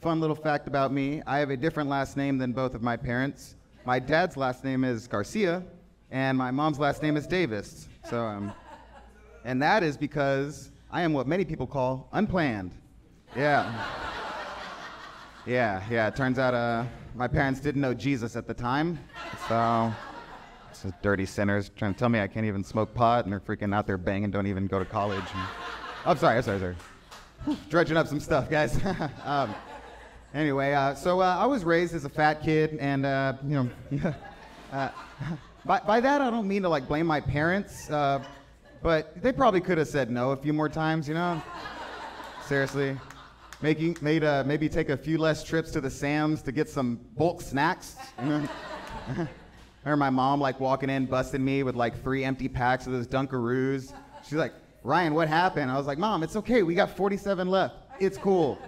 fun little fact about me, I have a different last name than both of my parents. My dad's last name is Garcia, and my mom's last name is Davis. So, and that is because I am what many people call unplanned. Yeah. Yeah, it turns out my parents didn't know Jesus at the time, so it's just dirty sinners trying to tell me I can't even smoke pot, and they're freaking out there banging, don't even go to college. I'm sorry. Dredging up some stuff, guys. Anyway, so I was raised as a fat kid, and by that I don't mean to like blame my parents, but they probably could have said no a few more times, you know? Seriously. Maybe take a few less trips to the Sam's to get some bulk snacks. Or my mom like walking in, busting me with like 3 empty packs of those Dunkaroos. She's like, Ryan, what happened? I was like, Mom, it's okay. We got 47 left. It's cool.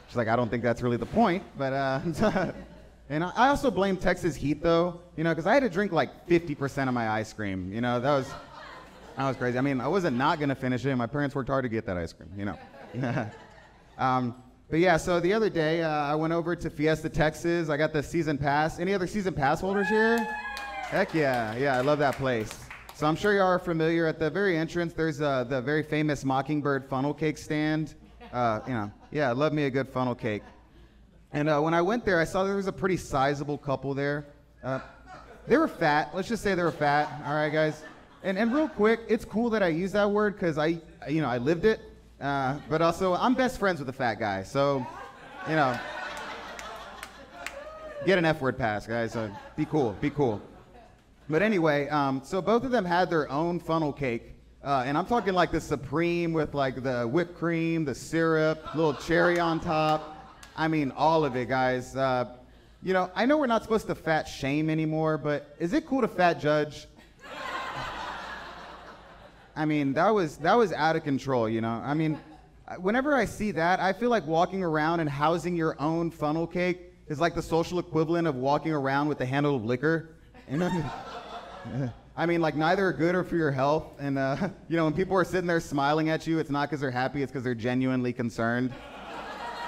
She's like, I don't think that's really the point, but and I also blame Texas heat though, you know, because I had to drink like 50% of my ice cream. You know, that was crazy. I mean, I wasn't not gonna finish it. My parents worked hard to get that ice cream, you know. But yeah, so the other day I went over to Fiesta, Texas. I got the season pass. Any other season pass holders here? Heck yeah, I love that place. So I'm sure you are familiar. At the very entrance, there's the very famous Mockingbird funnel cake stand. I love me a good funnel cake. And when I went there, I saw there was a pretty sizable couple there. They were fat. Let's just say they were fat. All right, guys. And real quick, it's cool that I use that word because I lived it. But also, I'm best friends with a fat guy, so, you know, get an F-word pass, guys. Be cool. But anyway, so both of them had their own funnel cake, and I'm talking like the Supreme with like the whipped cream, the syrup, little cherry on top. I mean, all of it, guys. You know, I know we're not supposed to fat shame anymore, but is it cool to fat judge? I mean, that was out of control, you know? I mean, whenever I see that, I feel like walking around and housing your own funnel cake is like the social equivalent of walking around with a handle of liquor. You know? I mean, like, neither are good or for your health. And, you know, when people are sitting there smiling at you, it's not because they're happy, it's because they're genuinely concerned.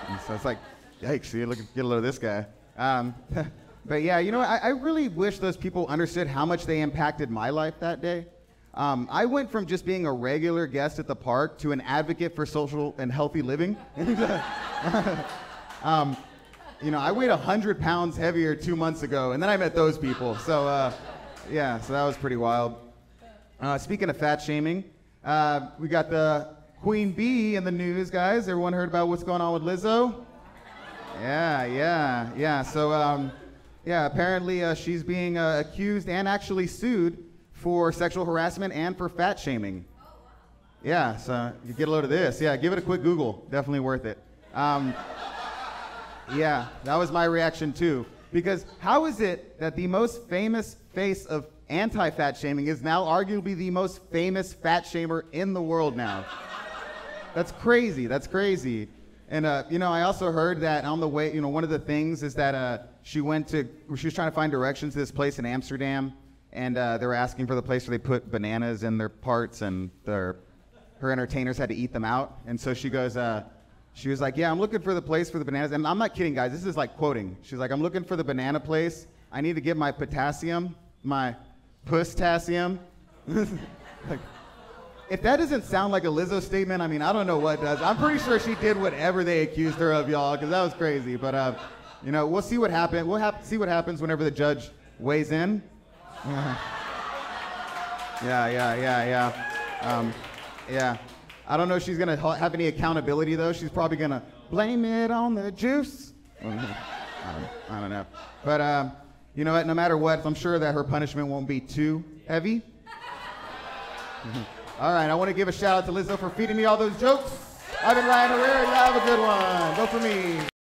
And so it's like, yikes, you get a load of this guy. But yeah, you know, I really wish those people understood how much they impacted my life that day. I went from just being a regular guest at the park to an advocate for social and healthy living. You know, I weighed 100 pounds heavier 2 months ago, and then I met those people. So, yeah, so that was pretty wild. Speaking of fat shaming, we got the Queen Bee in the news, guys. Everyone heard about what's going on with Lizzo? Yeah. So, apparently she's being accused and actually sued for sexual harassment and for fat shaming. Yeah, so you get a load of this. Yeah, give it a quick Google. Definitely worth it. Yeah, that was my reaction too. Because how is it that the most famous face of anti-fat shaming is now arguably the most famous fat shamer in the world now? That's crazy. And you know, I also heard that on the way, you know, one of the things is that she was trying to find directions to this place in Amsterdam. And they were asking for the place where they put bananas in their parts, and her entertainers had to eat them out. And so she goes, she was like, yeah, I'm looking for the place for the bananas. And I'm not kidding, guys. This is like quoting. She's like, I'm looking for the banana place. I need to get my potassium, my puss-tassium. Like, if that doesn't sound like a Lizzo statement, I mean, I don't know what does. I'm pretty sure she did whatever they accused her of, y'all, because that was crazy. But, you know, we'll see what happens. See what happens whenever the judge weighs in. Yeah. I don't know if she's gonna have any accountability though. She's probably gonna blame it on the juice. I don't know. But you know what? No matter what, I'm sure that her punishment won't be too heavy. All right. I want to give a shout out to Lizzo for feeding me all those jokes. I've been Ryan Herrera. You have a good one. Vote for me.